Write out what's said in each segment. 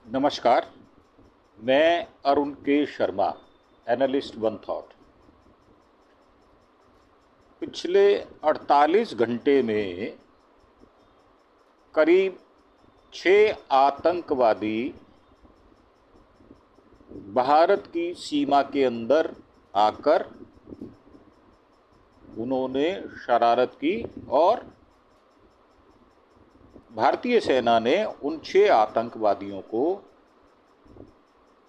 नमस्कार। मैं अरुण के शर्मा, एनालिस्ट वन थॉट। पिछले 48 घंटे में करीब 6 आतंकवादी भारत की सीमा के अंदर आकर उन्होंने शरारत की और भारतीय सेना ने उन 6 आतंकवादियों को,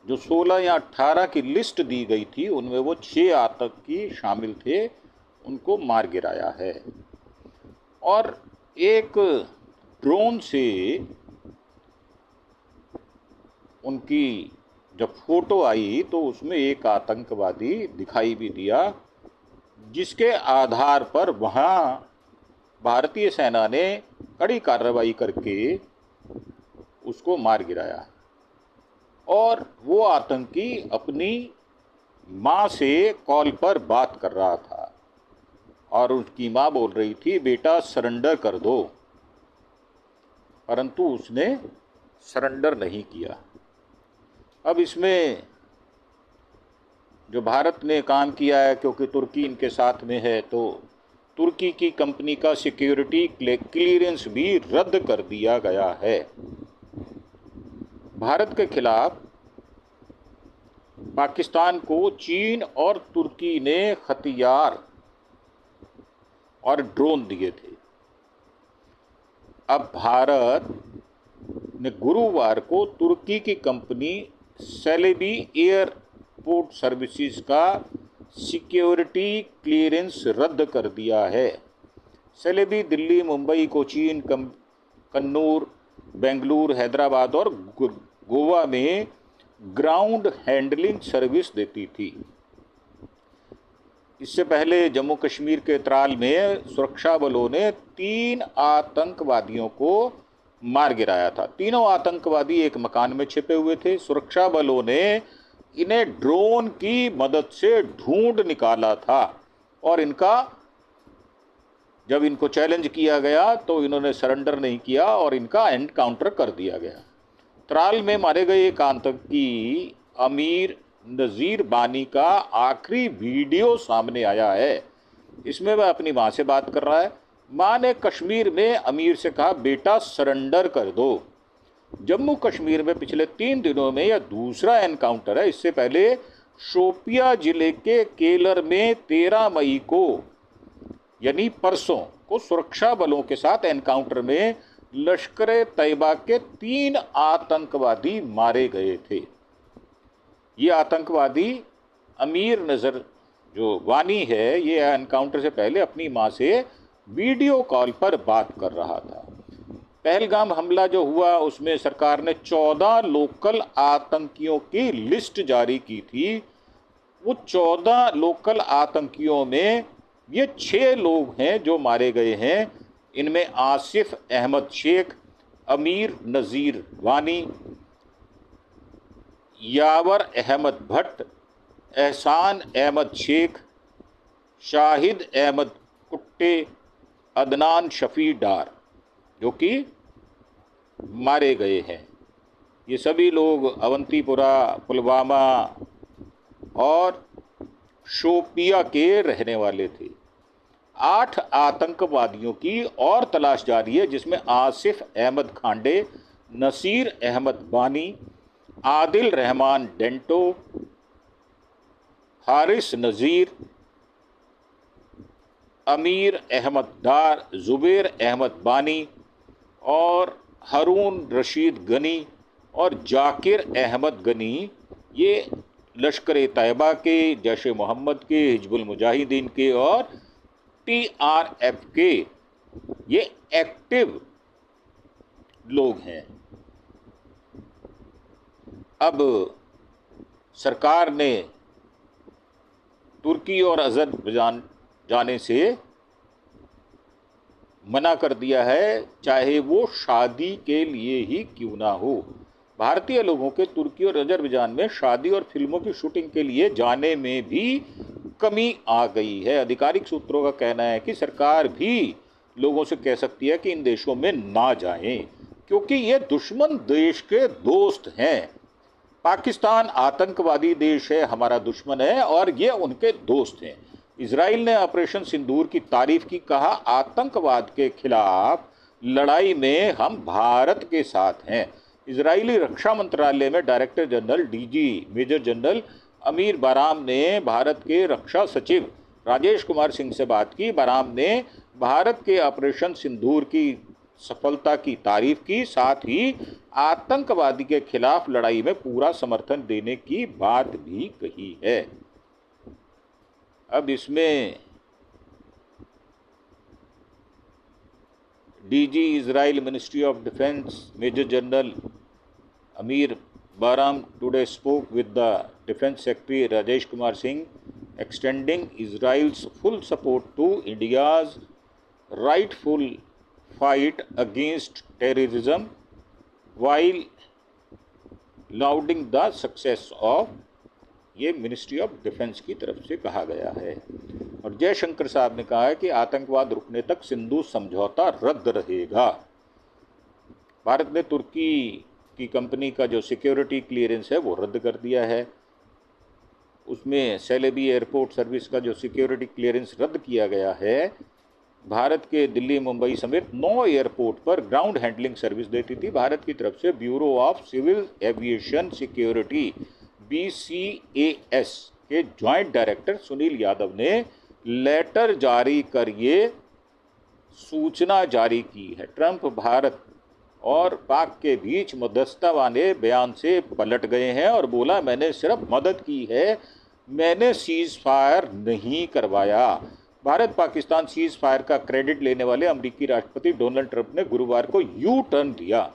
जो 16 या 18 की लिस्ट दी गई थी, उनमें वो 6 आतंकी शामिल थे, उनको मार गिराया है। और एक ड्रोन से उनकी जब फोटो आई तो उसमें एक आतंकवादी दिखाई भी दिया, जिसके आधार पर वहाँ भारतीय सेना ने कड़ी कार्रवाई करके उसको मार गिराया। और वो आतंकी अपनी माँ से कॉल पर बात कर रहा था और उसकी माँ बोल रही थी, बेटा सरेंडर कर दो, परंतु उसने सरेंडर नहीं किया। अब इसमें जो भारत ने काम किया है, क्योंकि तुर्की इनके साथ में है, तो तुर्की की कंपनी का सिक्योरिटी क्लीयरेंस भी रद्द कर दिया गया है। भारत के खिलाफ पाकिस्तान को चीन और तुर्की ने हथियार और ड्रोन दिए थे। अब भारत ने गुरुवार को तुर्की की कंपनी सेलेबी एयरपोर्ट सर्विसेज का सिक्योरिटी क्लीयरेंस रद्द कर दिया है। सेलेबी दिल्ली, मुंबई, कोचीन, कन्नूर, बेंगलुरु, हैदराबाद और गोवा में ग्राउंड हैंडलिंग सर्विस देती थी। इससे पहले जम्मू कश्मीर के त्राल में सुरक्षा बलों ने 3 आतंकवादियों को मार गिराया था। तीनों आतंकवादी एक मकान में छिपे हुए थे। सुरक्षा बलों ने इन्हें ड्रोन की मदद से ढूंढ निकाला था और जब इनको चैलेंज किया गया तो इन्होंने सरेंडर नहीं किया और इनका एनकाउंटर कर दिया गया। त्राल में मारे गए एक आतंकी अमीर नज़ीर बानी का आखिरी वीडियो सामने आया है। इसमें वह अपनी माँ से बात कर रहा है। माँ ने कश्मीर में अमीर से कहा, बेटा सरेंडर कर दो। जम्मू कश्मीर में पिछले 3 दिनों में यह दूसरा एनकाउंटर है। इससे पहले शोपिया जिले के केलर में 13 मई को, यानी परसों को, सुरक्षा बलों के साथ एनकाउंटर में लश्कर तैयबा के 3 आतंकवादी मारे गए थे। ये आतंकवादी अमीर नज़र जो वानी है, ये एनकाउंटर से पहले अपनी माँ से वीडियो कॉल पर बात कर रहा था। पहलगाम हमला जो हुआ उसमें सरकार ने 14 लोकल आतंकियों की लिस्ट जारी की थी। वो 14 लोकल आतंकियों में ये 6 लोग हैं जो मारे गए हैं। इनमें आसिफ अहमद शेख, अमीर नज़ीर वानी, यावर अहमद भट्ट, एहसान अहमद शेख, शाहिद अहमद कुट्टे, अदनान शफी डार, जो कि मारे गए हैं। ये सभी लोग अवंतीपुरा, पुलवामा और शोपिया के रहने वाले थे। 8 आतंकवादियों की और तलाश जारी है, जिसमें आसिफ अहमद खांडे, नसीर अहमद बानी, आदिल रहमान डेंटो, हारिस नज़ीर, अमीर अहमद डार, जुबैर अहमद बानी और हारून रशीद गनी और जाकिर अहमद गनी, ये लश्कर तैयबा के, जैश मोहम्मद के, हिजबुल मुजाहिदीन के और TRF के ये एक्टिव लोग हैं। अब सरकार ने तुर्की और अज़रबैजान जाने से मना कर दिया है, चाहे वो शादी के लिए ही क्यों ना हो। भारतीय लोगों के तुर्की और अज़रबैजान में शादी और फिल्मों की शूटिंग के लिए जाने में भी कमी आ गई है। आधिकारिक सूत्रों का कहना है कि सरकार भी लोगों से कह सकती है कि इन देशों में ना जाएं। क्योंकि ये दुश्मन देश के दोस्त हैं। पाकिस्तान आतंकवादी देश है, हमारा दुश्मन है, और ये उनके दोस्त हैं। इजराइल ने ऑपरेशन सिंदूर की तारीफ की, कहा आतंकवाद के खिलाफ लड़ाई में हम भारत के साथ हैं। इजरायली रक्षा मंत्रालय में director general DG major general Amir Baram ने भारत के रक्षा सचिव राजेश कुमार सिंह से बात की। बाराम ने भारत के ऑपरेशन सिंदूर की सफलता की तारीफ की, साथ ही आतंकवादी के खिलाफ लड़ाई में पूरा समर्थन देने की बात भी कही है। अब इसमें DG Israel ministry of defence major general Amir Baram today spoke with the defence secretary Rajesh Kumar Singh, extending Israel's full support to India's rightful fight against terrorism while lauding the success of, ये मिनिस्ट्री ऑफ डिफेंस की तरफ से कहा गया है। और जयशंकर साहब ने कहा है कि आतंकवाद रुकने तक सिंधु समझौता रद्द रहेगा। भारत ने तुर्की की कंपनी का जो सिक्योरिटी क्लियरेंस है वो रद्द कर दिया है। उसमें सेलेबी एयरपोर्ट सर्विस का जो सिक्योरिटी क्लियरेंस रद्द किया गया है। भारत के दिल्ली, मुंबई समेत 9 एयरपोर्ट पर ग्राउंड हैंडलिंग सर्विस देती थी भारत की तरफ से bureau of civil aviation security BCAS के ज्वाइंट डायरेक्टर सुनील यादव ने लेटर जारी कर ये सूचना जारी की है। ट्रंप भारत और पाक के बीच मध्यस्थता वाले बयान से पलट गए हैं और बोला मैंने सिर्फ मदद की है, मैंने सीज फायर नहीं करवाया। भारत पाकिस्तान सीज फायर का क्रेडिट लेने वाले अमेरिकी राष्ट्रपति डोनाल्ड ट्रंप ने गुरुवार को यू टर्न दिया।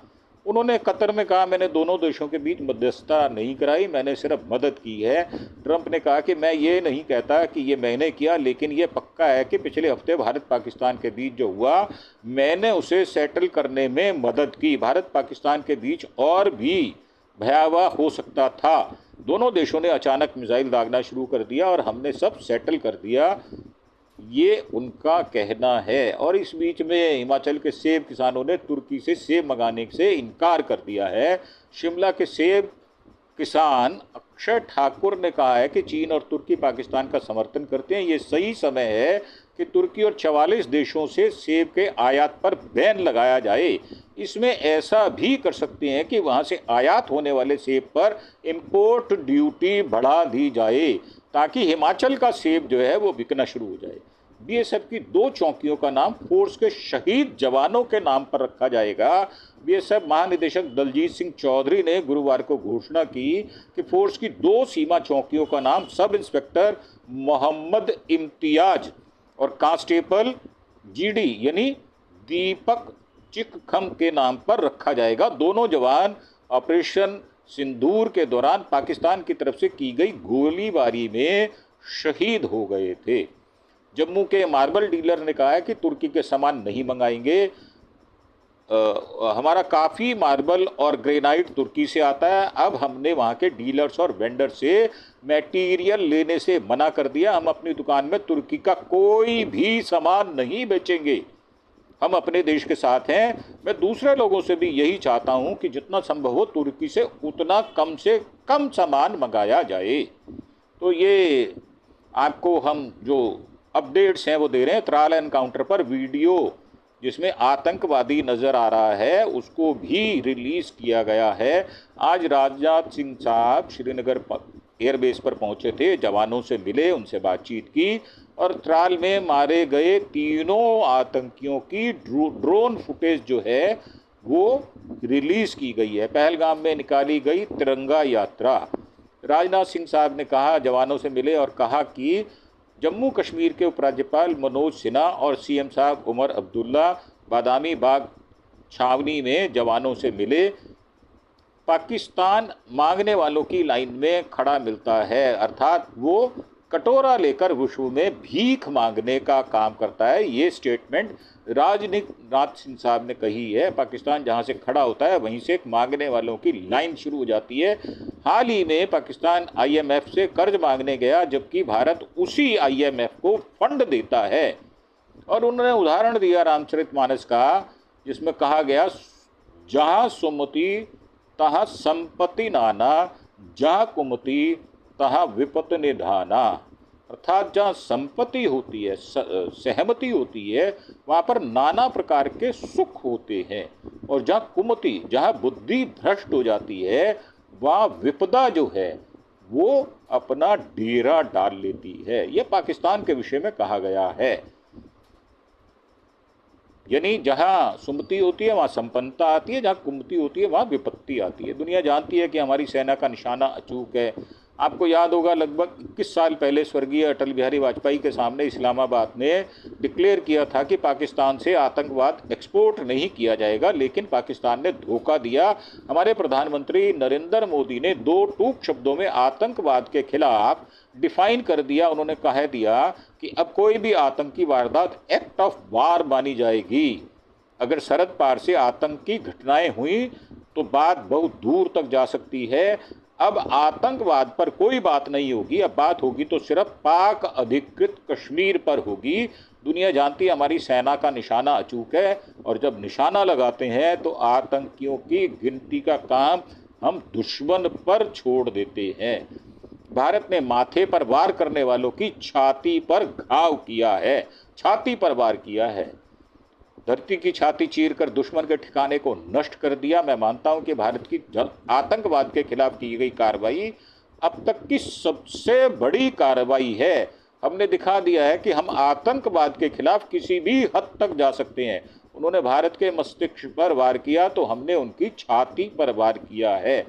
उन्होंने कतर में कहा मैंने दोनों देशों के बीच मध्यस्थता नहीं कराई, मैंने सिर्फ मदद की है। ट्रंप ने कहा कि मैं ये नहीं कहता कि ये मैंने किया, लेकिन ये पक्का है कि पिछले हफ्ते भारत पाकिस्तान के बीच जो हुआ मैंने उसे सेटल करने में मदद की। भारत पाकिस्तान के बीच और भी भयावह हो सकता था। दोनों देशों ने अचानक मिसाइल दागना शुरू कर दिया और हमने सब सेटल कर दिया, ये उनका कहना है। और इस बीच में हिमाचल के सेब किसानों ने तुर्की से सेब मंगाने से इनकार कर दिया है। शिमला के सेब किसान अक्षय ठाकुर ने कहा है कि चीन और तुर्की पाकिस्तान का समर्थन करते हैं, ये सही समय है कि तुर्की और 44 देशों से सेब के आयात पर बैन लगाया जाए। इसमें ऐसा भी कर सकते हैं कि वहाँ से आयात होने वाले सेब पर इम्पोर्ट ड्यूटी बढ़ा दी जाए ताकि हिमाचल का सेब जो है वो बिकना शुरू हो जाए। बीएसएफ की 2 चौकियों का नाम फोर्स के शहीद जवानों के नाम पर रखा जाएगा। बीएसएफ महानिदेशक दलजीत सिंह चौधरी ने गुरुवार को घोषणा की कि फोर्स की 2 सीमा चौकियों का नाम सब इंस्पेक्टर मोहम्मद इम्तियाज और कांस्टेबल जीडी यानी दीपक चिकखम के नाम पर रखा जाएगा। दोनों जवान ऑपरेशन सिंदूर के दौरान पाकिस्तान की तरफ से की गई गोलीबारी में शहीद हो गए थे। जम्मू के मार्बल डीलर ने कहा है कि तुर्की के सामान नहीं मंगाएंगे, हमारा काफ़ी मार्बल और ग्रेनाइट तुर्की से आता है। अब हमने वहाँ के डीलर्स और वेंडर से मटेरियल लेने से मना कर दिया। हम अपनी दुकान में तुर्की का कोई भी सामान नहीं बेचेंगे, हम अपने देश के साथ हैं। मैं दूसरे लोगों से भी यही चाहता हूं कि जितना संभव हो तुर्की से उतना कम से कम सामान मंगाया जाए। तो ये आपको हम जो अपडेट्स हैं वो दे रहे हैं। त्राल एनकाउंटर पर वीडियो जिसमें आतंकवादी नज़र आ रहा है उसको भी रिलीज़ किया गया है। आज राजनाथ सिंह साहब श्रीनगर एयरबेस पर पहुंचे थे, जवानों से मिले, उनसे बातचीत की और त्राल में मारे गए 3 आतंकियों की ड्रोन फुटेज जो है वो रिलीज़ की गई है। पहलगाम में निकाली गई तिरंगा यात्रा। राजनाथ सिंह साहब ने कहा, जवानों से मिले और कहा कि जम्मू कश्मीर के उपराज्यपाल मनोज सिन्हा और सीएम साहब उमर अब्दुल्ला बादामी बाग छावनी में जवानों से मिले। पाकिस्तान मांगने वालों की लाइन में खड़ा मिलता है, अर्थात वो कटोरा लेकर विश्व में भीख मांगने का काम करता है। ये स्टेटमेंट राजनाथ सिंह साहब ने कही है। पाकिस्तान जहां से खड़ा होता है वहीं से एक मांगने वालों की लाइन शुरू हो जाती है। हाल ही में पाकिस्तान IMF से कर्ज मांगने गया, जबकि भारत उसी IMF को फंड देता है। और उन्होंने उदाहरण दिया रामचरितमानस का, जिसमें कहा गया जहाँ सुमति तहाँ संपत्ति नाना, जहाँ कुमति तहाँ विपत निधाना। अर्थात जहाँ संपत्ति होती है, सहमति होती है, वहाँ पर नाना प्रकार के सुख होते हैं, और जहाँ कुमति, जहाँ बुद्धि भ्रष्ट हो जाती है, वहाँ विपदा जो है वो अपना डेरा डाल लेती है। यह पाकिस्तान के विषय में कहा गया है। यानी जहाँ सुमति होती है वहाँ संपन्नता आती है, जहाँ कुमति होती है वहाँ विपत्ति आती है। दुनिया जानती है कि हमारी सेना का निशाना अचूक है। आपको याद होगा लगभग 21 साल पहले स्वर्गीय अटल बिहारी वाजपेयी के सामने इस्लामाबाद ने डिक्लेयर किया था कि पाकिस्तान से आतंकवाद एक्सपोर्ट नहीं किया जाएगा, लेकिन पाकिस्तान ने धोखा दिया। हमारे प्रधानमंत्री नरेंद्र मोदी ने 2 टूक शब्दों में आतंकवाद के खिलाफ डिफाइन कर दिया। उन्होंने कह दिया कि अब कोई भी आतंकी वारदात एक्ट ऑफ वार मानी जाएगी। अगर सरहद पार से आतंकी घटनाएं हुई तो बात बहुत दूर तक जा सकती है। अब आतंकवाद पर कोई बात नहीं होगी, अब बात होगी तो सिर्फ पाक अधिकृत कश्मीर पर होगी। दुनिया जानती है हमारी सेना का निशाना अचूक है, और जब निशाना लगाते हैं तो आतंकियों की गिनती का काम हम दुश्मन पर छोड़ देते हैं। भारत ने माथे पर वार करने वालों की छाती पर घाव किया है, छाती पर वार किया है। धरती की छाती चीरकर दुश्मन के ठिकाने को नष्ट कर दिया। मैं मानता हूं कि भारत की आतंकवाद के खिलाफ की गई कार्रवाई अब तक की सबसे बड़ी कार्रवाई है। हमने दिखा दिया है कि हम आतंकवाद के खिलाफ किसी भी हद तक जा सकते हैं। उन्होंने भारत के मस्तिष्क पर वार किया तो हमने उनकी छाती पर वार किया है।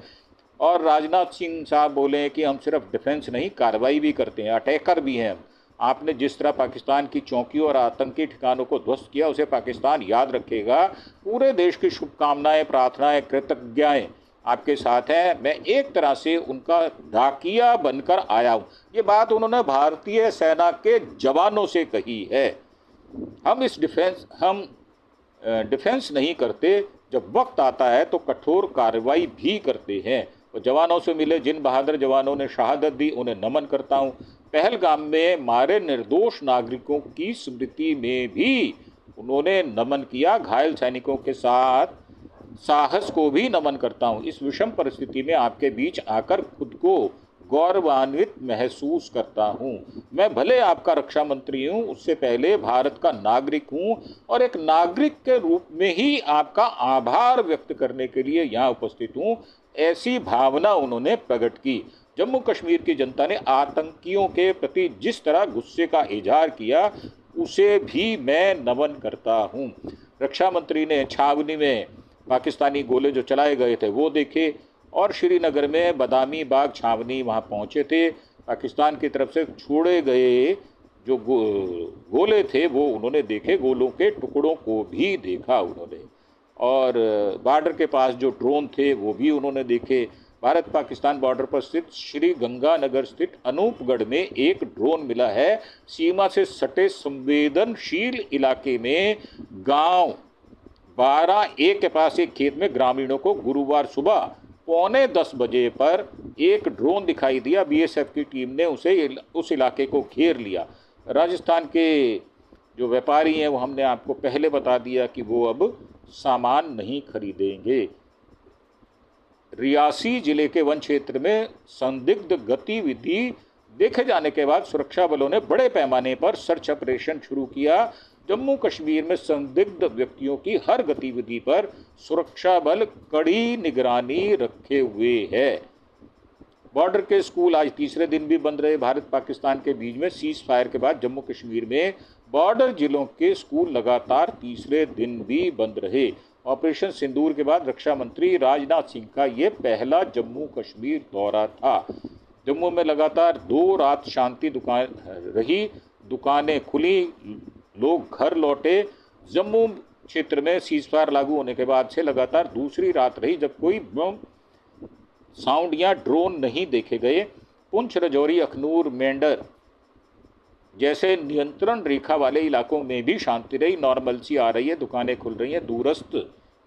और राजनाथ सिंह साहब बोले कि हम सिर्फ डिफेंस नहीं, कार्रवाई भी करते हैं, अटैकर भी हैं। आपने जिस तरह पाकिस्तान की चौकियों और आतंकी ठिकानों को ध्वस्त किया, उसे पाकिस्तान याद रखेगा। पूरे देश की शुभकामनाएं, प्रार्थनाएं, कृतज्ञताएं आपके साथ हैं। मैं एक तरह से उनका डाकिया बनकर आया हूं। ये बात उन्होंने भारतीय सेना के जवानों से कही है। हम डिफेंस नहीं करते, जब वक्त आता है तो कठोर कार्रवाई भी करते हैं। और जवानों से मिले जिन बहादुर जवानों ने शहादत दी, उन्हें नमन करता हूं। पहलगाम में मारे निर्दोष नागरिकों की स्मृति में भी उन्होंने नमन किया। घायल सैनिकों के साथ साहस को भी नमन करता हूं। इस विषम परिस्थिति में आपके बीच आकर खुद को गौरवान्वित महसूस करता हूं। मैं भले आपका रक्षा मंत्री हूं, उससे पहले भारत का नागरिक हूं, और एक नागरिक के रूप में ही आपका आभार व्यक्त करने के लिए यहाँ उपस्थित हूं। ऐसी भावना उन्होंने प्रकट की। जम्मू कश्मीर की जनता ने आतंकियों के प्रति जिस तरह गुस्से का इजहार किया, उसे भी मैं नमन करता हूं। रक्षा मंत्री ने छावनी में पाकिस्तानी गोले जो चलाए गए थे वो देखे, और श्रीनगर में बदामी बाग छावनी वहां पहुंचे थे। पाकिस्तान की तरफ से छोड़े गए जो गोले थे वो उन्होंने देखे, गोलों के टुकड़ों को भी देखा उन्होंने। और बॉर्डर के पास जो ड्रोन थे वो भी उन्होंने देखे। भारत पाकिस्तान बॉर्डर पर स्थित श्री गंगानगर स्थित अनूपगढ़ में एक ड्रोन मिला है। सीमा से सटे संवेदनशील इलाके में गांव 12A के पास एक खेत में ग्रामीणों को गुरुवार सुबह 9:45 बजे पर एक ड्रोन दिखाई दिया। बीएसएफ की टीम ने उस इलाके को घेर लिया। राजस्थान के जो व्यापारी हैं वो हमने आपको पहले बता दिया कि वो अब सामान नहीं खरीदेंगे। रियासी जिले के वन क्षेत्र में संदिग्ध गतिविधि देखे जाने के बाद सुरक्षा बलों ने बड़े पैमाने पर सर्च ऑपरेशन शुरू किया। जम्मू कश्मीर में संदिग्ध व्यक्तियों की हर गतिविधि पर सुरक्षा बल कड़ी निगरानी रखे हुए है। बॉर्डर के स्कूल आज तीसरे दिन भी बंद रहे। भारत पाकिस्तान के बीच में सीज फायर के बाद जम्मू कश्मीर में बॉर्डर जिलों के स्कूल लगातार तीसरे दिन भी बंद रहे। ऑपरेशन सिंदूर के बाद रक्षा मंत्री राजनाथ सिंह का ये पहला जम्मू कश्मीर दौरा था। जम्मू में लगातार 2 रात शांति रही, दुकानें खुली, लोग घर लौटे। जम्मू क्षेत्र में सीज फायर लागू होने के बाद से लगातार दूसरी रात रही जब कोई बम साउंड या ड्रोन नहीं देखे गए। पुंछ, राजौरी, अखनूर, मेंढर जैसे नियंत्रण रेखा वाले इलाकों में भी शांति रही। नॉर्मलसी आ रही है, दुकानें खुल रही हैं। दूरस्थ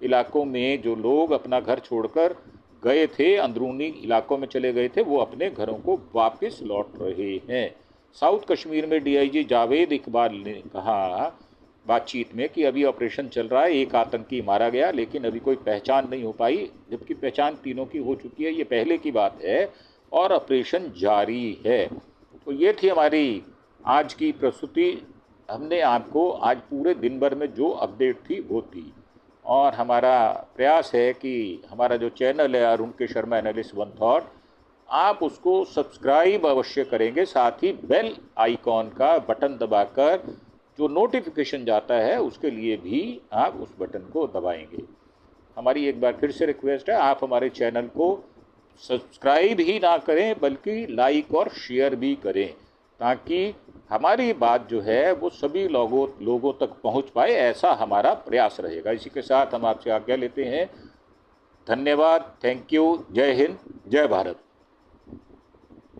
इलाकों में जो लोग अपना घर छोड़कर गए थे, अंदरूनी इलाकों में चले गए थे, वो अपने घरों को वापस लौट रहे हैं। साउथ कश्मीर में डीआईजी जावेद इकबाल ने कहा, बातचीत में कि अभी ऑपरेशन चल रहा है, एक आतंकी मारा गया, लेकिन अभी कोई पहचान नहीं हो पाई, जबकि पहचान तीनों की हो चुकी है। ये पहले की बात है और ऑपरेशन जारी है। तो ये थी हमारी आज की प्रस्तुति। हमने आपको आज पूरे दिन भर में जो अपडेट थी वो थी, और हमारा प्रयास है कि हमारा जो चैनल है अरुण के शर्मा एनालिस्ट वन थॉट, आप उसको सब्सक्राइब अवश्य करेंगे, साथ ही बेल आइकॉन का बटन दबाकर जो नोटिफिकेशन जाता है उसके लिए भी आप उस बटन को दबाएंगे। हमारी एक बार फिर से रिक्वेस्ट है, आप हमारे चैनल को सब्सक्राइब ही ना करें बल्कि लाइक और शेयर भी करें, ताकि हमारी बात जो है वो सभी लोगों तक पहुंच पाए, ऐसा हमारा प्रयास रहेगा। इसी के साथ हम आपसे आज्ञा लेते हैं। धन्यवाद, थैंक यू, जय हिंद, जय भारत।